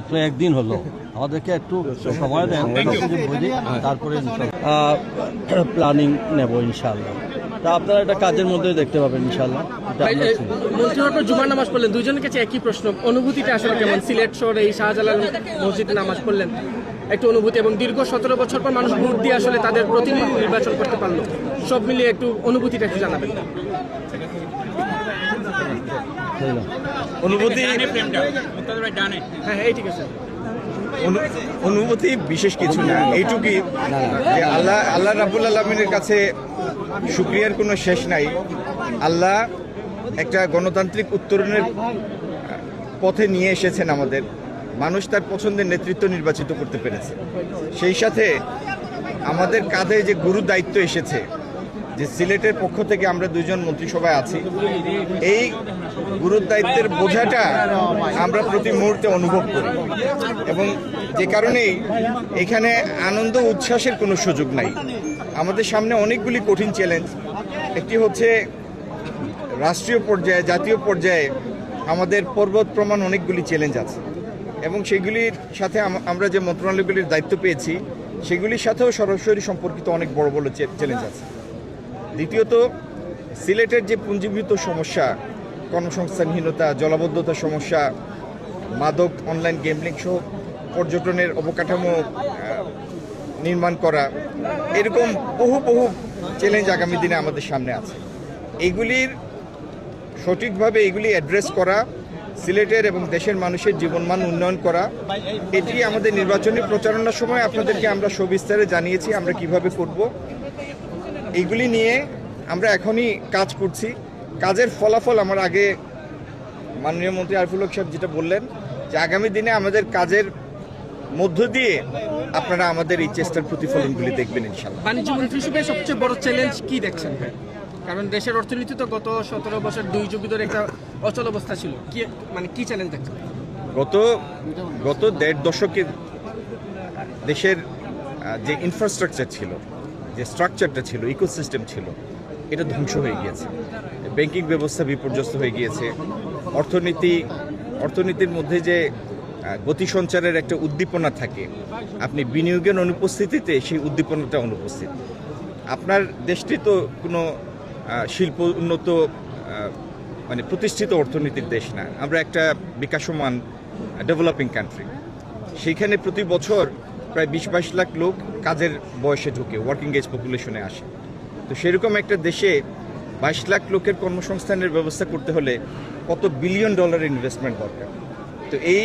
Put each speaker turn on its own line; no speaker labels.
মাত্র একদিন হলো, আমাদেরকে একটু সময় দেন, বুঝি তারপরে প্ল্যানিং নেব ইনশাআল্লাহ। তা আপনারা এটা কাজের মধ্যে দেখতে পাবেন ইনশাআল্লাহ।
মন্ত্রী হওয়ার পর জুমার নামাজ পড়লেন, দুইজনের কাছে একই প্রশ্ন, অনুভূতিটা আসলে কেমন? সিলেট শহরে এই শাহজালাল মসজিদে নামাজ পড়লেন, একটু অনুভূতি, এবং দীর্ঘ 17 বছর পর মানুষ ভোট দিয়ে আসলে তাদের প্রতিনিধি নির্বাচন করতে পারলো, সব মিলিয়ে একটু অনুভূতিটা একটু জানাবেন।
অনুভূতি
হ্যাঁ এই ঠিক আছে।
অনুভূতি বিশেষ কিছু না, এইটুকুই যে আল্লাহ রাব্বুল আলামিনের কাছে শুকরিয়ার কোনো শেষ নাই। আল্লাহ একটা গণতান্ত্রিক উত্তরণের পথে নিয়ে এসেছেন আমাদের, মানুষ তার পছন্দের নেতৃত্ব নির্বাচিত করতে পেরেছে। সেই সাথে আমাদের কাঁধে যে গুরু দায়িত্ব এসেছে, যে সিলেটের পক্ষ থেকে আমরা দুইজন মন্ত্রিসভায় আছি, এই গুরুর দায়িত্বের বোঝাটা আমরা প্রতি মুহূর্তে অনুভব করি, এবং যে কারণেই এখানে আনন্দ উচ্ছ্বাসের কোনো সুযোগ নাই। আমাদের সামনে অনেকগুলি কঠিন চ্যালেঞ্জ। একটি হচ্ছে রাষ্ট্রীয় পর্যায়ে, জাতীয় পর্যায়ে আমাদের পর্বত প্রমাণ অনেকগুলি চ্যালেঞ্জ আছে, এবং সেগুলির সাথে আমরা যে মন্ত্রণালয়গুলির দায়িত্ব পেয়েছি সেগুলির সাথেও সরাসরি সম্পর্কিত অনেক বড় বড় চ্যালেঞ্জ আছে। দ্বিতীয়ত, সিলেটের যে পুঞ্জীভূত সমস্যা, কর্মসংস্থানহীনতা, জলাবদ্ধতার সমস্যা, মাদক, অনলাইন গেমলিং সহ পর্যটনের অবকাঠামো নির্মাণ করা, এরকম বহু চ্যালেঞ্জ আগামী দিনে আমাদের সামনে আছে। এইগুলির সঠিকভাবে এগুলি অ্যাড্রেস করা, সিলেটের এবং দেশের মানুষের জীবনমান উন্নয়ন করা, এটি আমাদের নির্বাচনী প্রচারণার সময় আপনাদেরকে আমরা সবিস্তারে জানিয়েছি আমরা কিভাবে করব। এইগুলি নিয়ে আমরা এখনই কাজ করছি। কাজের ফলাফল আমার আগে মাননীয় মন্ত্রী আরিফুল হক সাহেব যেটা বললেন, যে আগামী দিনে আমাদের কাজের মধ্য দিয়ে আপনারা আমাদের এই চেষ্টার প্রতিফলনগুলি দেখবেন ইনশাআল্লাহ।
বাণিজ্য মন্ত্রী হিসেবে সবচেয়ে বড় চ্যালেঞ্জ কি দেখছেন? কারণ দেশের অর্থনীতি তো গত 17 বছর 2 যুগ ধরে একটা অচল অবস্থা ছিল, কি চ্যালেঞ্জ দেখছেন?
গত 1.5 দশকে দেশের যে ইনফ্রাস্ট্রাকচার ছিল, যে স্ট্রাকচারটা ছিল, ইকোসিস্টেম ছিল, এটা ধ্বংস হয়ে গিয়েছে। ব্যাংকিং ব্যবস্থা বিপর্যস্ত হয়ে গিয়েছে। অর্থনীতির মধ্যে যে গতি সঞ্চারের একটা উদ্দীপনা থাকে, আপনি বিনিয়োগের অনুপস্থিতিতে সেই উদ্দীপনাটা অনুপস্থিত। আপনার দেশটি তো কোনো শিল্প উন্নত মানে প্রতিষ্ঠিত অর্থনীতির দেশ না, আমরা একটা বিকাশমান ডেভেলপিং কান্ট্রি। সেইখানে প্রতি বছর প্রায় 20-22 লাখ লোক কাজের বয়সে ঢুকে, ওয়ার্কিং এজ পপুলেশনে আসে। তো সেরকম একটা দেশে 22 লাখ লোকের কর্মসংস্থানের ব্যবস্থা করতে হলে কত $1 বিলিয়ন ইনভেস্টমেন্ট দরকার। তো এই